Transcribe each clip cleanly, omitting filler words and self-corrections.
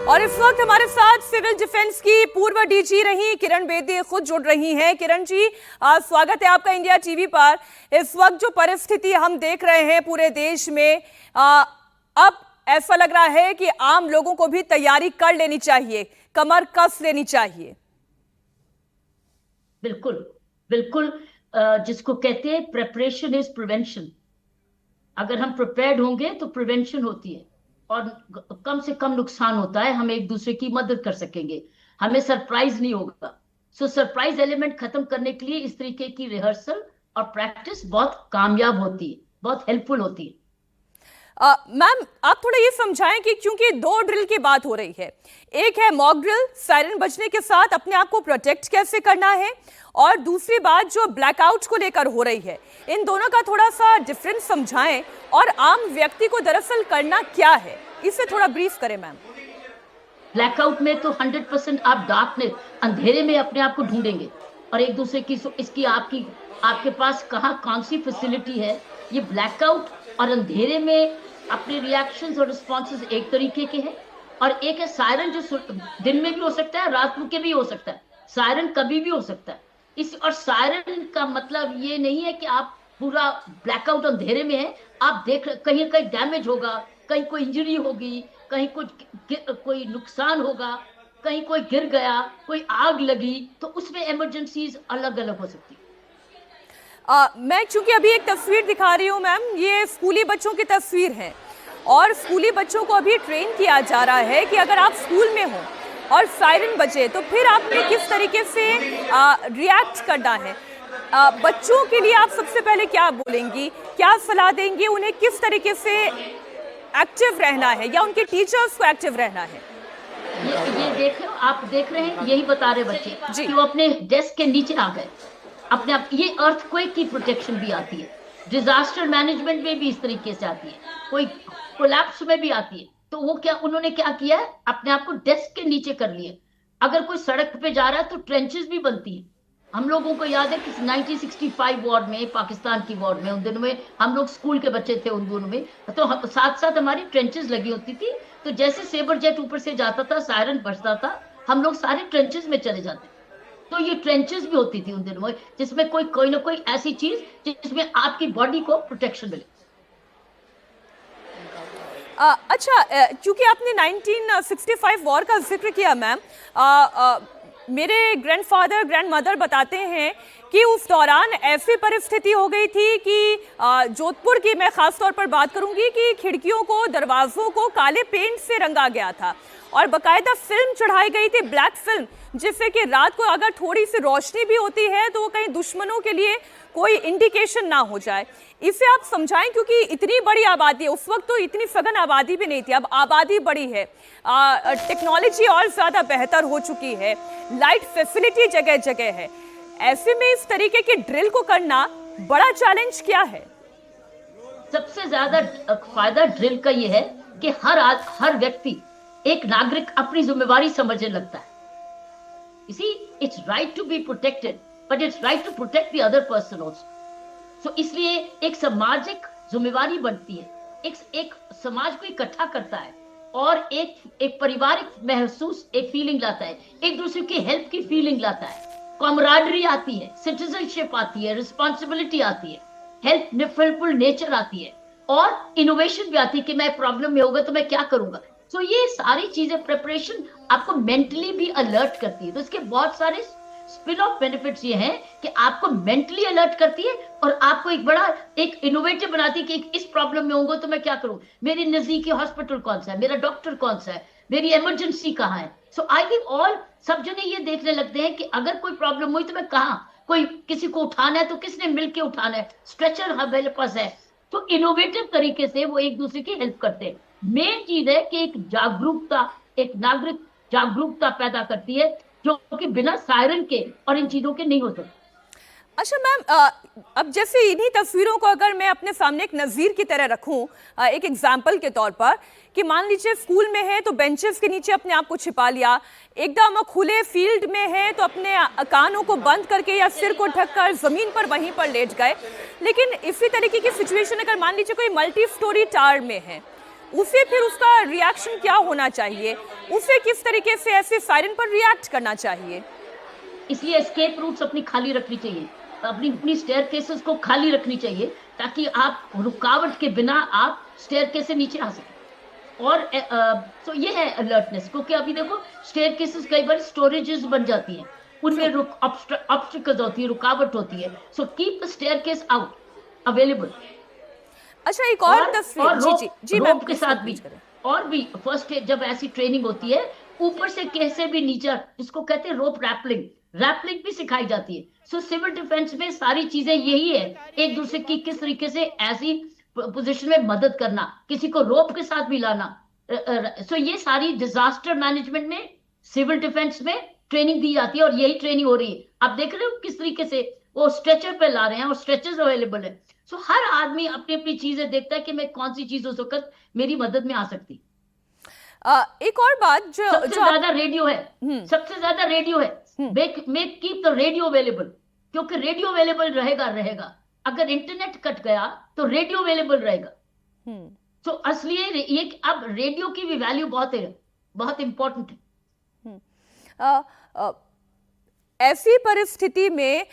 और इस वक्त हमारे साथ सिविल डिफेंस की पूर्व डीजी रही किरण बेदी खुद जुड़ रही हैं। किरण जी, स्वागत है आपका इंडिया टीवी पर। इस वक्त जो परिस्थिति हम देख रहे हैं पूरे देश में, अब ऐसा लग रहा है कि आम लोगों को भी तैयारी कर लेनी चाहिए, कमर कस लेनी चाहिए। बिल्कुल बिल्कुल, जिसको कहते हैं प्रिपरेशन इज प्रिवेंशन। अगर हम प्रिपेयर्ड होंगे तो प्रिवेंशन होती है और कम से कम नुकसान होता है। हम एक दूसरे की मदद कर सकेंगे, हमें सरप्राइज नहीं होगा। सो सरप्राइज एलिमेंट खत्म करने के लिए इस तरीके की रिहर्सल और प्रैक्टिस बहुत कामयाब होती है, बहुत हेल्पफुल होती है। मैम, आप थोड़ा ये समझाएं कि क्योंकि दो ड्रिल की बात हो रही है, एक है मॉक ड्रिल, सायरन बजने के साथ अपने आप को प्रोटेक्ट कैसे करना है, और दूसरी बात जो ब्लैकआउट को लेकर हो रही है। इन दोनों का थोड़ा सा डिफरेंस समझाएं और आम व्यक्ति को दरअसल करना क्या है, इसे थोड़ा ब्रीफ करें मैम। ब्लैकआउट में तो 100% आप डार्कनेस, अंधेरे में अपने आप को ढूंढेंगे और एक दूसरे की इसकी आपके पास कहाँ कौन सी फैसिलिटी है। ये ब्लैकआउट और अंधेरे में अपने रिएक्शंस और रिस्पॉन्सेज एक तरीके के हैं, और एक है सायरन जो दिन में भी हो सकता है, रात के भी हो सकता है। सायरन कभी भी हो सकता है। और सायरन का मतलब ये नहीं है कि आप पूरा ब्लैकआउट अंधेरे में है, आप देख कहीं कहीं डैमेज होगा, कहीं कोई इंजरी होगी, कहीं कोई नुकसान होगा, कहीं कोई गिर गया, कोई आग लगी, तो उसमें इमरजेंसीज अलग अलग हो सकती है। मैं चूंकि अभी एक तस्वीर दिखा रही हूँ मैम, ये स्कूली बच्चों की तस्वीर है और स्कूली बच्चों को अभी ट्रेन किया जा रहा है कि अगर आप स्कूल में हो और सायरन बजे तो फिर आपने किस तरीके से रिएक्ट करना है। बच्चों के लिए आप सबसे पहले क्या बोलेंगी, क्या सलाह देंगी, उन्हें किस तरीके से एक्टिव रहना है या उनके टीचर्स को एक्टिव रहना है? ये आप देख रहे हैं, यही बता रहे बच्चे कि वो अपने डेस्क के नीचे आ गए अपने आप। ये अर्थक्वेक की प्रोटेक्शन भी आती है, डिजास्टर मैनेजमेंट में भी इस तरीके से आती है, कोई कोलैप्स में भी आती है। तो वो उन्होंने क्या किया है, अपने आप को डेस्क के नीचे कर लिए। अगर कोई सड़क पे जा रहा है तो ट्रेंचेस भी बनती है। हम लोगों को याद है कि 1965 वॉर में, पाकिस्तान की वॉर में, उन दिनों में हम लोग स्कूल के बच्चे थे, उन दिनों में तो साथ साथ हमारी ट्रेंचेस लगी होती थी। तो जैसे सेबर जेट ऊपर से जाता था, सायरन बजता था, हम लोग सारे ट्रेंचेस में चले जाते। तो ये ट्रेंचेस भी होती थी उन दिनों में, जिसमें कोई ना कोई ऐसी चीज जिसमें आपकी बॉडी को प्रोटेक्शन मिले। अच्छा, क्योंकि आपने 1965 वॉर का जिक्र किया मैम, मेरे ग्रैंडफादर ग्रैंडमदर बताते हैं कि उस दौरान ऐसी परिस्थिति हो गई थी कि जोधपुर की मैं खास तौर पर बात करूंगी कि खिड़कियों को, दरवाजों को काले पेंट से रंगा गया था और बकायदा फिल्म चढ़ाई गई थी, ब्लैक फिल्म, जिससे कि रात को अगर थोड़ी सी रोशनी भी होती है तो कहीं दुश्मनों के लिए कोई इंडिकेशन ना हो जाए। इसे आप समझाएं, क्योंकि इतनी बड़ी आबादी है, उस वक्त तो इतनी सघन आबादी भी नहीं थी, अब आबादी बड़ी है, टेक्नोलॉजी और ज्यादा बेहतर हो चुकी है, लाइट फैसिलिटी जगह जगह है। ऐसे में इस तरीके के ड्रिल को करना बड़ा चैलेंज क्या है? सबसे ज्यादा फायदा ड्रिल का ये है कि हर व्यक्ति, एक नागरिक अपनी जिम्मेवारी समझने लगता है। You see, it's right to be protected, but it's right to protect the other person also. So इसलिए एक सामाजिक जिम्मेवारी बनती है, एक समाज को इकट्ठा करता है और एक पारिवारिक महसूस, एक फीलिंग लाता है, एक दूसरे की हेल्प की फीलिंग लाता है, कॉमराडरी आती है, सिटीजनशिप आती है, रिस्पॉन्सिबिलिटी आती है, हेल्पफुल नेचर आती है, और इनोवेशन भी आती है कि मैं प्रॉब्लम में होगा तो मैं क्या करूंगा। तो ये सारी चीजें, प्रिपरेशन आपको मेंटली भी अलर्ट करती है। तो इसके बहुत सारे स्पिन ऑफ बेनिफिट्स ये हैं कि आपको मेंटली अलर्ट करती है और आपको एक इनोवेटिव बनाती है कि इस प्रॉब्लम में होगा तो मैं क्या करूं, मेरी नजदीकी हॉस्पिटल कौन सा है, मेरा डॉक्टर कौन सा है, मेरी इमरजेंसी कहाँ है। सो आई थिंक सब जने ये देखने लगते हैं कि अगर कोई प्रॉब्लम हुई तो मैं कहाँ, कोई किसी को उठाना है तो किसने मिलकर उठाना है, स्ट्रेचर मेरे पास है। तो इनोवेटिव तरीके से वो एक दूसरे की हेल्प करते हैं। मेन चीज है कि एक नागरिक जागरूकता पैदा करती है, जो कि बिना सायरन के और इन चीजों के नहीं हो सकती। अच्छा मैम, अब जैसे इन्हीं तस्वीरों को अगर मैं अपने सामने एक नज़ीर की तरह रखूं, एक एग्जाम्पल के तौर पर, कि मान लीजिए स्कूल में है तो बेंचेस के नीचे अपने आप को छिपा लिया, एकदम खुले फील्ड में है तो अपने कानों को बंद करके या सिर को ढककर जमीन पर वहीं पर लेट गए। लेकिन इसी तरीके की सिचुएशन अगर मान लीजिए कोई मल्टी स्टोरी टावर में है उसे फिर उसका रिएक्शन क्या होना चाहिए, उसे किस तरीके से ऐसे सायरन पर रिएक्ट करना चाहिए? इसलिए एस्केप रूट्स अपनी खाली रखनी चाहिए, अपनी अपनी स्टेयरकेसेस को खाली रखनी चाहिए, ताकि आप रुकावट के बिना आप स्टेयरकेस से नीचे आ सकें। और तो ये है अलर्टनेस, क्योंकि अभी देखो स्टेयरकेसेस कई बार स्टोरेजेस बन जाती हैं, उनमें ऑब्स्टिकल्स होती है, रुकावट होती है। So keep the staircase out available. अच्छा, एक और तस्वीर। जी जी जी मैम, रोप के साथ भी, और भी फर्स्ट एड जब ऐसी ट्रेनिंग होती है, ऊपर से कैसे भी नीचे, जिसको कहते हैं रोप रैपलिंग भी सिखाई जाती है। सो सिविल डिफेंस में सारी चीजें यही है, एक दूसरे की किस तरीके से ऐसी पोजीशन में मदद करना, किसी को रोप के साथ भी लाना। सो ये सारी डिजास्टर मैनेजमेंट में, सिविल डिफेंस में ट्रेनिंग दी जाती है, और यही ट्रेनिंग हो रही है। आप देख रहे हो किस तरीके से वो स्ट्रेचर पे ला रहे हैं, और स्ट्रेचर्स अवेलेबल है। सो हर आदमी अपनी अपनी चीजें देखता है कि मैं कौन सी चीज उस वक्त मेरी मदद में आ सकती। एक और बात जो सबसे ज्यादा रेडियो है, सबसे ज्यादा रेडियो है। Make keep the radio available, क्योंकि रेडियो अवेलेबल रहेगा। अगर इंटरनेट कट गया तो रेडियो अवेलेबल रहेगा। तो असली ये अब रेडियो की भी वैल्यू बहुत है, बहुत इंपॉर्टेंट है। ऐसी परिस्थिति में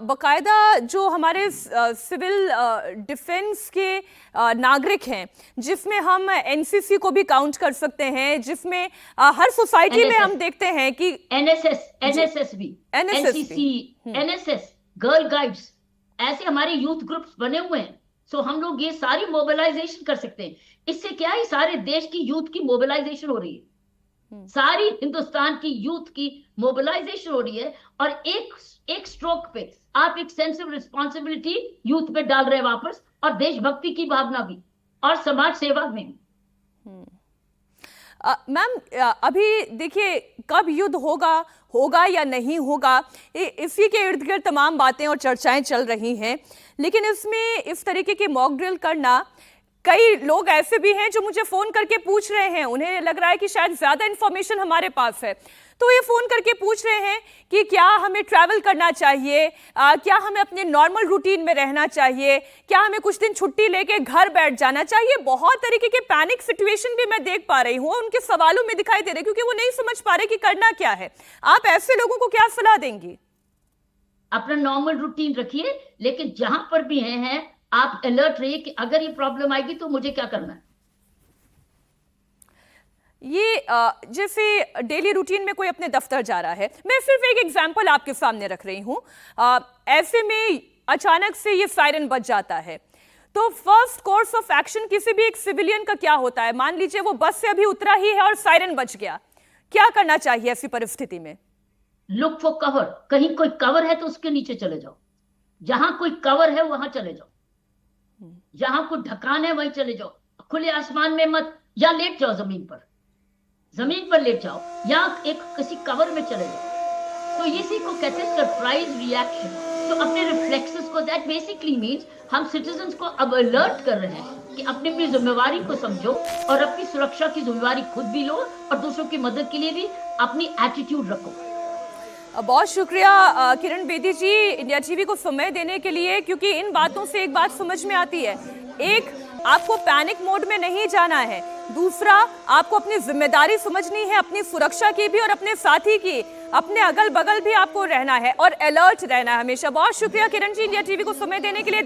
बकायदा जो हमारे सिविल डिफेंस के नागरिक हैं, जिसमें हम एनसीसी को भी काउंट कर सकते हैं, जिसमें हर सोसाइटी में हम देखते हैं कि एनएसएस भी, एनसीसी, एनएसएस, गर्ल गाइड्स, ऐसे हमारे यूथ ग्रुप्स बने हुए हैं। सो हम लोग ये सारी मोबिलाइजेशन कर सकते हैं। इससे क्या है, सारे देश की यूथ की मोबिलाइजेशन हो रही है, सारी हिंदुस्तान की यूथ की मोबिलाइजेशन हो रही है, और एक स्ट्रोक पे आप एक सेंस ऑफ रिस्पॉन्सिबिलिटी यूथ पे डाल रहे हैं वापस, और देशभक्ति की भावना भी, और समाज सेवा में। मैम, अभी देखिए, कब युद्ध होगा या नहीं होगा, इसी के इर्द गिर्द तमाम बातें और चर्चाएं चल रही हैं। लेकिन इसमें इस तरीके की मॉक ड्रिल करना, कई लोग ऐसे भी हैं जो मुझे फोन करके पूछ रहे हैं, उन्हें लग रहा है कि शायद ज्यादा इंफॉर्मेशन हमारे पास है, तो ये फोन करके पूछ रहे हैं कि क्या हमें ट्रैवल करना चाहिए, क्या हमें अपने नॉर्मल रूटीन में रहना चाहिए, क्या हमें कुछ दिन छुट्टी लेके घर बैठ जाना चाहिए। बहुत तरीके के पैनिक सिचुएशन भी मैं देख पा रही हूँ, उनके सवालों में दिखाई दे रहे, क्योंकि वो नहीं समझ पा रहे कि करना क्या है। आप ऐसे लोगों को क्या सलाह देंगी? अपना नॉर्मल रूटीन रखिए, लेकिन जहां पर भी हैं आप अलर्ट रहिए कि अगर ये प्रॉब्लम आएगी तो मुझे क्या करना है। ये जैसे डेली रूटीन में कोई अपने दफ्तर जा रहा है, मैं सिर्फ एक एग्जांपल आपके सामने रख रही हूं, ऐसे में अचानक से ये सायरन बज जाता है, तो फर्स्ट कोर्स ऑफ एक्शन किसी भी एक सिविलियन का क्या होता है? मान लीजिए वो बस से अभी उतरा ही है और सायरन बज गया, क्या करना चाहिए ऐसी परिस्थिति में? लुक फॉर कवर, कहीं कोई कवर है तो उसके नीचे चले जाओ, जहां कोई कवर है वहां चले जाओ, जहां कोई ढकान है वहीं चले जाओ, खुले आसमान में मत, या लेट जाओ जमीन पर लेट जाओ, या एक किसी कवर में चले जाओ। तो इसी को कहते हैं सरप्राइज रिएक्शन। तो अपने रिफ्लेक्सेस को, दैट बेसिकली मींस हम सिटीजन्स को अब अलर्ट कर रहे हैं कि अपनी अपनी जिम्मेवारी को समझो, और अपनी सुरक्षा की जिम्मेवारी खुद भी लो, और दूसरों की मदद के लिए भी अपनी एटीट्यूड रखो। बहुत शुक्रिया किरण बेदी जी, इंडिया टीवी को समय देने के लिए, क्योंकि इन बातों से एक बात समझ में आती है, एक, आपको पैनिक मोड में नहीं जाना है, दूसरा, आपको अपनी जिम्मेदारी समझनी है, अपनी सुरक्षा की भी और अपने साथी की, अपने अगल बगल भी आपको रहना है और अलर्ट रहना है हमेशा। बहुत शुक्रिया किरण जी, इंडिया टीवी को समय देने के लिए।